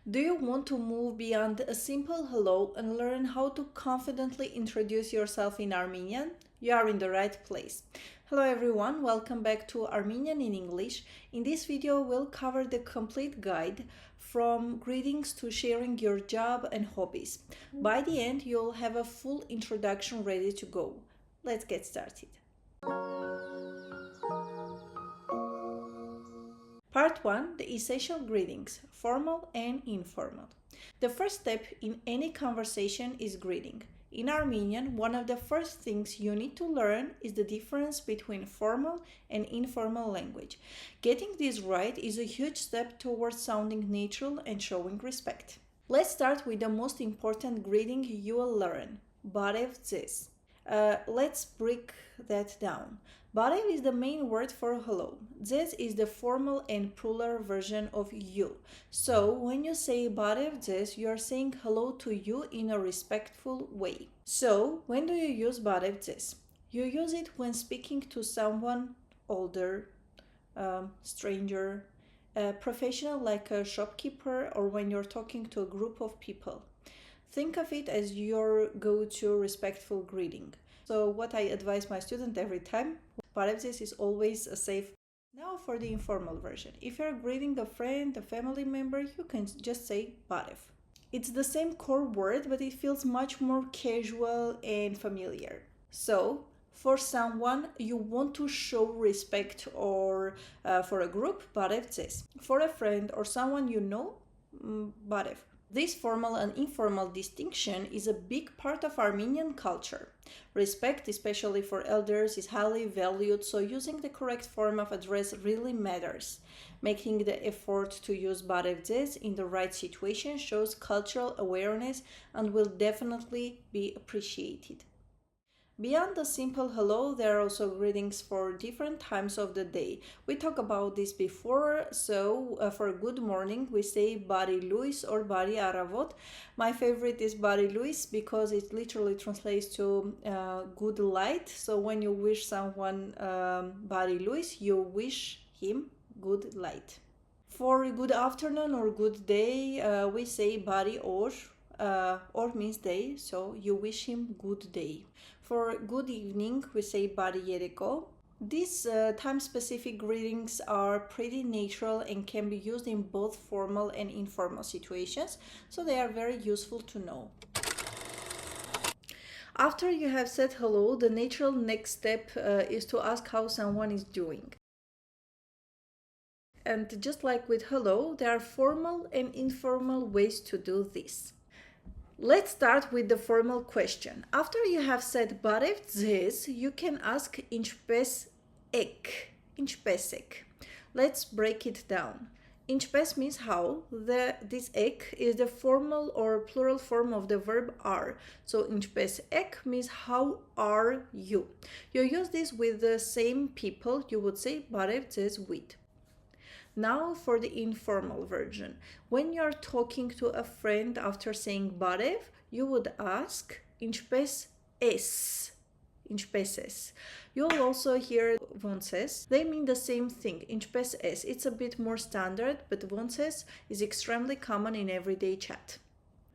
Do you want to move beyond a simple hello and learn how to confidently introduce yourself in Armenian? You are in the right place. Hello everyone, welcome back to Armenian in English. In this video, we'll cover the complete guide from greetings to sharing your job and hobbies. By the end, you'll have a full introduction ready to go. Let's get started. Part 1. The essential greetings, formal and informal. The first step in any conversation is greeting. In Armenian, one of the first things you need to learn is the difference between formal and informal language. Getting this right is a huge step towards sounding natural and showing respect. Let's start with the most important greeting you will learn, Barev Dzes. Let's break that down. Barev is the main word for hello. Dzes is the formal and plural version of you. So when you say Barev Dzes, you are saying hello to you in a respectful way. So when do you use Barev Dzes? You use it when speaking to someone older, stranger, professional like a shopkeeper, or when you're talking to a group of people. Think of it as your go-to respectful greeting. So what I advise my student every time, Barev Dzes is always a safe. Now for the informal version. If you're greeting a friend, a family member, you can just say Barev. It's the same core word, but it feels much more casual and familiar. So for someone you want to show respect or for a group, Barev Dzes. For a friend or someone you know, Barev. This formal and informal distinction is a big part of Armenian culture. Respect, especially for elders, is highly valued, so using the correct form of address really matters. Making the effort to use Barev Dzes in the right situation shows cultural awareness and will definitely be appreciated. Beyond the simple hello, there are also greetings for different times of the day. We talked about this before, so for good morning we say Bari Luis or Bari Aravot. My favorite is Bari Luis because it literally translates to good light. So when you wish someone Bari Luis, you wish him good light. For good afternoon or good day, we say Bari Or. Or means day, so you wish him good day. For good evening, we say Bari Yereko. These time-specific greetings are pretty natural and can be used in both formal and informal situations, so they are very useful to know. After you have said hello, the natural next step is to ask how someone is doing. And just like with hello, there are formal and informal ways to do this. Let's start with the formal question. After you have said Barev Dzes, you can ask Inchpes ek. Inchpesek. Let's break it down. Inchpes means how. This ek is the formal or plural form of the verb are. So Inchpes ek means how are you. You use this with the same people. You would say Barev Dzes with. Now for the informal version. When you're talking to a friend after saying Barev, you would ask Inchpes es. Inchpeses. You'll also hear vonses. They mean the same thing. Inchpes es. It's a bit more standard, but vonses is extremely common in everyday chat.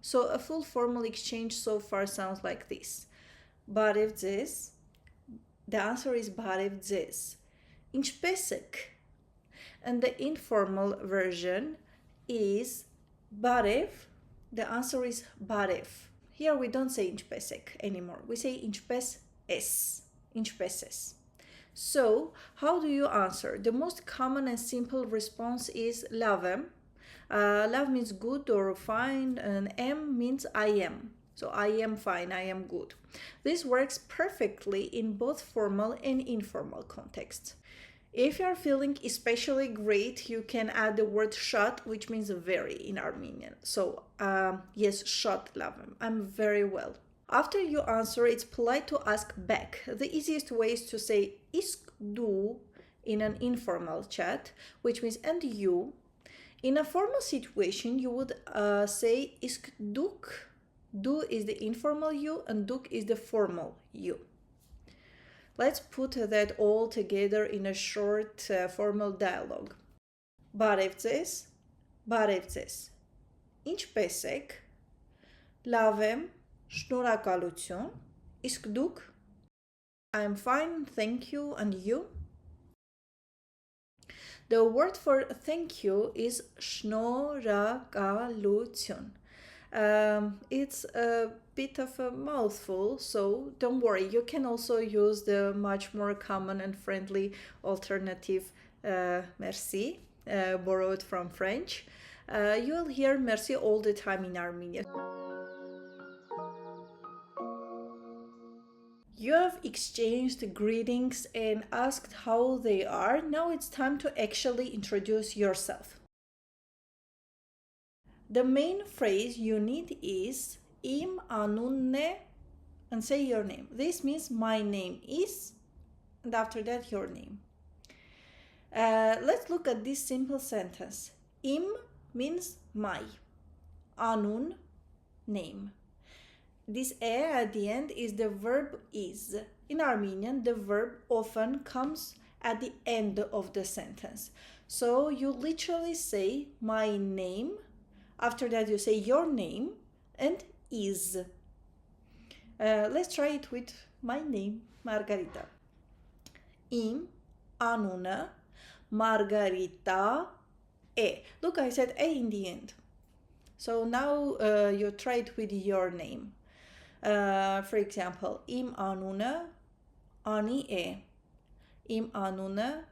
So a full formal exchange so far sounds like this. Barev Dzes. The answer is Barev Dzes. Inchpesek. And the informal version is Barev. The answer is Barev. Here we don't say Inchpesek anymore. We say Inchpes es. Inchpeses. So, how do you answer? The most common and simple response is lavem. Lav means good or fine, and em means I am. So I am fine, I am good. This works perfectly in both formal and informal contexts. If you are feeling especially great, you can add the word shot, which means very in Armenian. So, yes, shot lavem. I'm very well. After you answer, it's polite to ask back. The easiest way is to say isk du in an informal chat, which means and you. In a formal situation, you would say isk duk. Du is the informal you and duk is the formal you. Let's put that all together in a short formal dialogue. Barev Dzes, Barev Dzes. Ինչպես եք? Լավ եմ, շնորհակալություն։ Իսկ դուք? I'm fine, thank you, and you? The word for thank you is շնորհակալություն. It's a bit of a mouthful, so don't worry. You can also use the much more common and friendly alternative merci, borrowed from French. You'll hear merci all the time in Armenian. You have exchanged greetings and asked how they are. Now it's time to actually introduce yourself. The main phrase you need is Im anunne and say your name. This means my name is, and after that your name. Let's look at this simple sentence. Im means my. Anun, name. This e at the end is the verb is. In Armenian, the verb often comes at the end of the sentence. So you literally say my name. After that you say your name and is. Let's try it with my name, Margarita. Im anună Margarita e. Look, I said a in the end. So now you try it with your name. For example, Im anună Ani e. Im anună,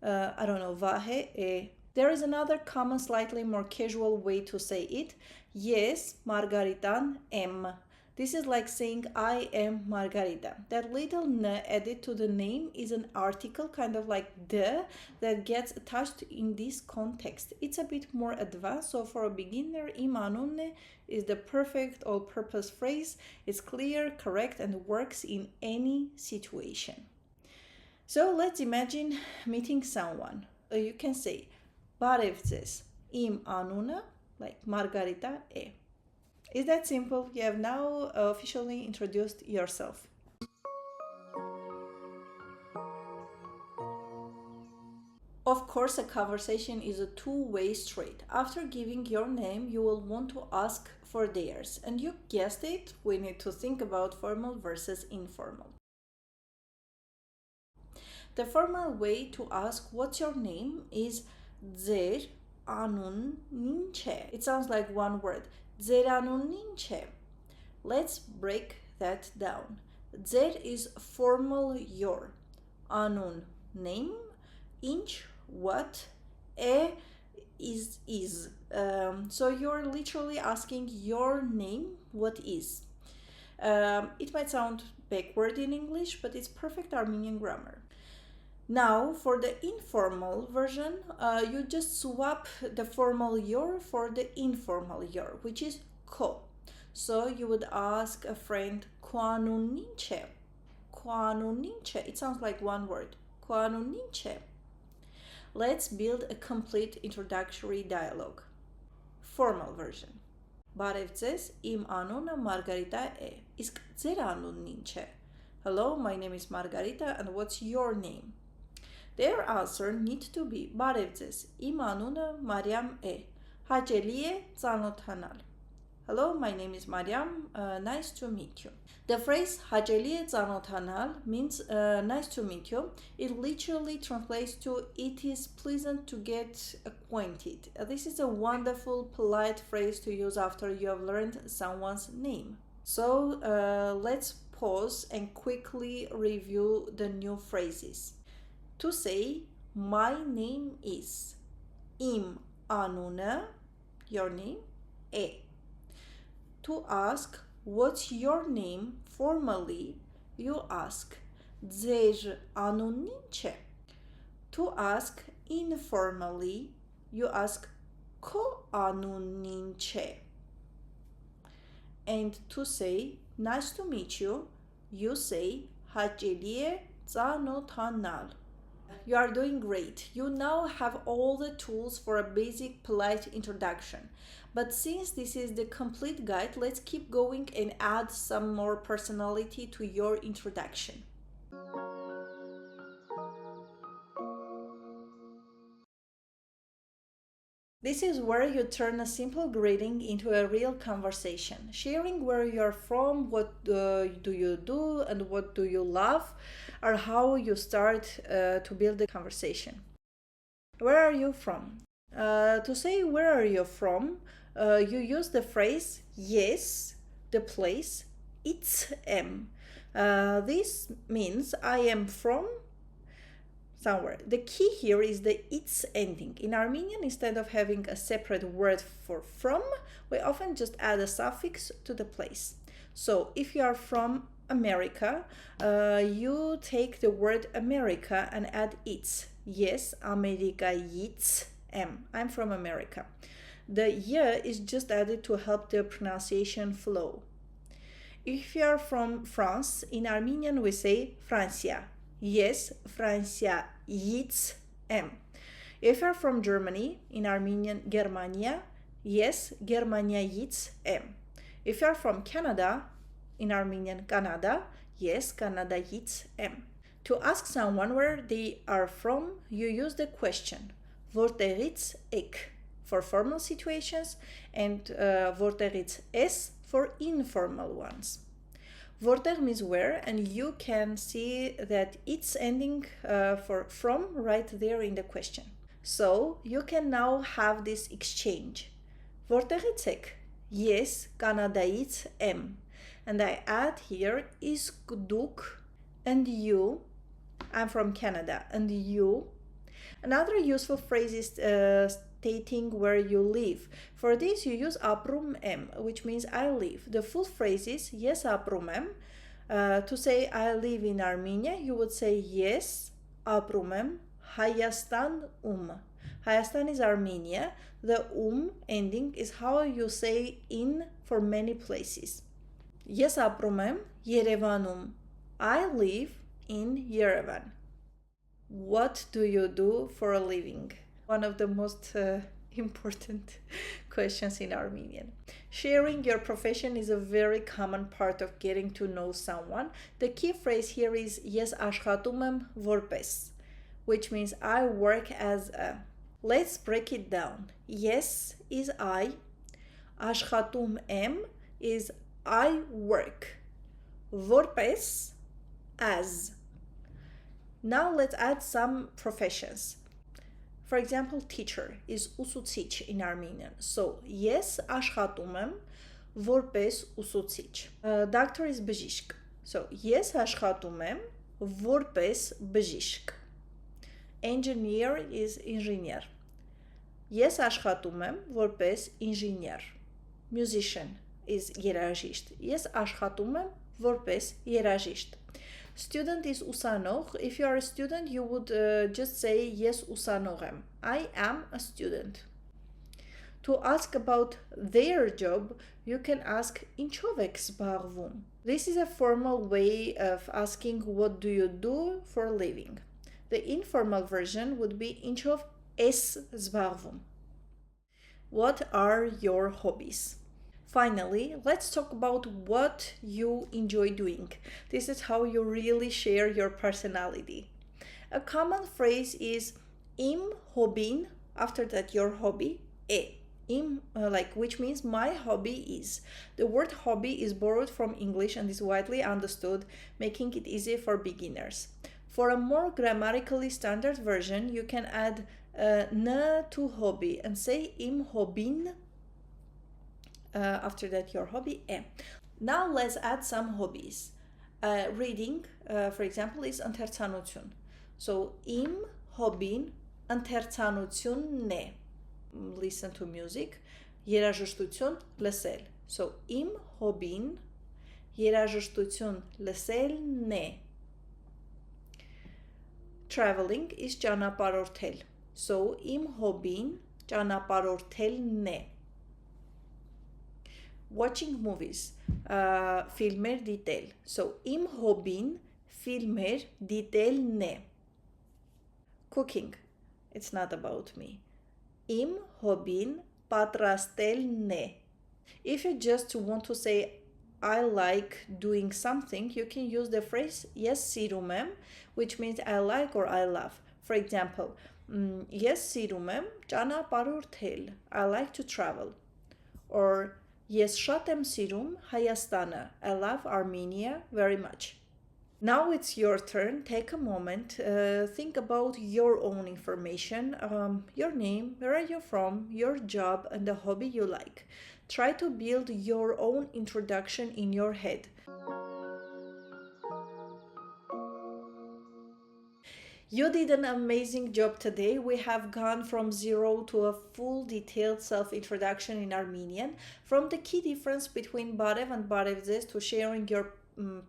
I don't know, Vahe e. There is another common, slightly more casual way to say it. Yes, Margaritan em. This is like saying I am Margarita. That little n added to the name is an article, kind of like the, that gets attached in this context. It's a bit more advanced, so for a beginner, Im anunne is the perfect all-purpose phrase. It's clear, correct, and works in any situation. So let's imagine meeting someone. You can say, Բարև ձեզ, Im anună, like Margarita e. Is that simple? You have now officially introduced yourself. Of course, a conversation is a two-way street. After giving your name, you will want to ask for theirs. And you guessed it, we need to think about formal versus informal. The formal way to ask what's your name is Ձեր anun ինչ է. It sounds like one word. Ձեր anun ինչ է. Let's break that down. Ձեր is formal your. Anun, name. Ինչ, what. E is. So you're literally asking your name, what is. It might sound backward in English, but it's perfect Armenian grammar. Now, for the informal version, you just swap the formal your for the informal your, which is ko. So you would ask a friend, Ko anun ինչ է? Ko anun ինչ է? It sounds like one word. Ko anun ինչ է? Let's build a complete introductory dialogue. Formal version. Բարև ձեզ, Im անունը Margarita է. Իսկ ձեր անունն ինչ է? Hello, my name is Margarita, and what's your name? Their answer needs to be Բարև ձեզ, Im անունը Mariam է. Հաճելի է ծանոթանալ. Hello, my name is Mariam, nice to meet you. The phrase հաճելի է ծանոթանալ means nice to meet you. It literally translates to it is pleasant to get acquainted. This is a wonderful, polite phrase to use after you have learned someone's name. So let's pause and quickly review the new phrases. To say, my name is Im anună, your name, e. To ask, what's your name, formally, you ask, Ձեր անունն ինչ է? To ask, informally, you ask, Քո անունն ինչ է? And to say, nice to meet you, you say, Հաճելի է ծանոթանալ. You are doing great. You now have all the tools for a basic polite introduction. But since this is the complete guide, let's keep going and add some more personality to your introduction. This is where you turn a simple greeting into a real conversation, sharing where you're from, what do you do, and what do you love, are how you start to build the conversation. Where are you from? To say where are you from, you use the phrase yes, the place, it's am. This means I am from somewhere. The key here is the it's ending. In Armenian, instead of having a separate word for from, we often just add a suffix to the place. So if you are from America, you take the word America and add it's. Yes, America it's am. I'm from America. The y is just added to help the pronunciation flow. If you are from France, in Armenian we say Francia. Yes, Francia it's am. If you're from Germany, in Armenian Germania, yes, Germania it's am. If you're from Canada, in Armenian Canada, yes, Canada it's am. To ask someone where they are from, you use the question Որտեղից եք for formal situations and որտեղից ես for informal ones. Որտեղ means where, and you can see that it's ending for from right there in the question. So you can now have this exchange. Որտեղից եք? Ես Կանադայից եմ. And I add here իսկ դուք and you. I'm from Canada. And you. Another useful phrase is stating where you live. For this, you use ապրում եմ, which means I live. The full phrase is yes ապրում եմ. To say I live in Armenia, you would say yes ապրում եմ Հայաստան Hayastan is Armenia. The ending is how you say in for many places. Ես ապրում եմ Երևանում. I live in Yerevan. What do you do for a living? One of the most important questions in Armenian. Sharing your profession is a very common part of getting to know someone. The key phrase here is Ես աշխատում եմ որպես, which means I work as a. Let's break it down. Yes is I. Աշխատում եմ is I work. Որպես as. Now let's add some professions. For example, teacher is ուսուցիչ in Armenian. So, yes աշխատում եմ որպես ուսուցիչ. Doctor is բժիշկ. So, yes աշխատում եմ որպես բժիշկ. Engineer is ինժեներ. Ես աշխատում եմ որպես ինժեներ. Musician is երաժիշտ. Ես աշխատում եմ որպես երաժիշտ. Student is ուսանող. If you are a student, you would just say yes ուսանող եմ. I am a student. To ask about their job, you can ask ինչով եք զբաղվում. This is a formal way of asking what do you do for a living. The informal version would be ինչով ես զբաղվում. What are your hobbies? Finally, let's talk about what you enjoy doing. This is how you really share your personality. A common phrase is im hobin, after that your hobby, which means my hobby is. The word hobby is borrowed from English and is widely understood, making it easy for beginners. For a more grammatically standard version, you can add n to hobby and say im hobin. After that your hobby em. Now let's add some hobbies. Reading, for example, is ընթերցանություն. So im hobin ընթերցանությունն է. Listen to music. Երաժշտություն լսել. So im hobin երաժշտություն լսելն է. Traveling is ճանապարհորդել. So im hobin ճանապարհորդելն է. Watching movies, filmer դիտել. So, im hobin filmer դիտելն է. Cooking, it's not about me. Im hobin պատրաստելն է. If you just want to say I like doing something, you can use the phrase yes սիրում եմ, which means I like or I love. For example, Ես սիրում եմ ճանապարհորդել. I like to travel. Or ես շատ եմ սիրում Հայաստանը. I love Armenia very much. Now it's your turn. Take a moment, think about your own information, your name, where are you from, your job, and the hobby you like. Try to build your own introduction in your head. You did an amazing job today. We have gone from zero to a full detailed self-introduction in Armenian, from the key difference between Barev and Barevzes to sharing your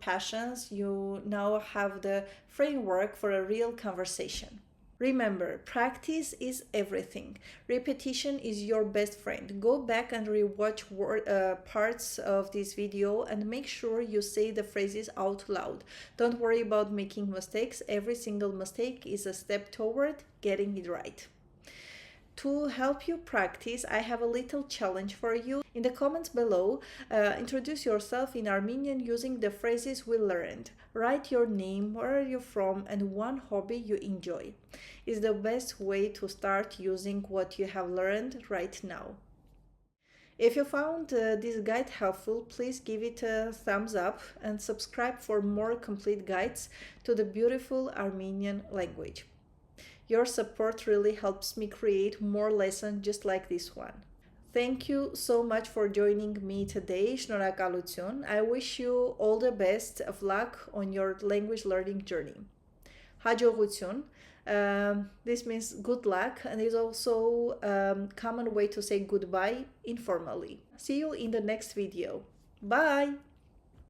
passions. You now have the framework for a real conversation. Remember, practice is everything. Repetition is your best friend. Go back and rewatch parts of this video and make sure you say the phrases out loud. Don't worry about making mistakes. Every single mistake is a step toward getting it right. To help you practice, I have a little challenge for you. In the comments below, introduce yourself in Armenian using the phrases we learned. Write your name, where are you from, and one hobby you enjoy. It's the best way to start using what you have learned right now. If you found this guide helpful, please give it a thumbs up and subscribe for more complete guides to the beautiful Armenian language. Your support really helps me create more lessons just like this one. Thank you so much for joining me today. Շնորհակալություն. I wish you all the best of luck on your language learning journey. Հաջողություն. This means good luck and is also a common way to say goodbye informally. See you in the next video. Bye!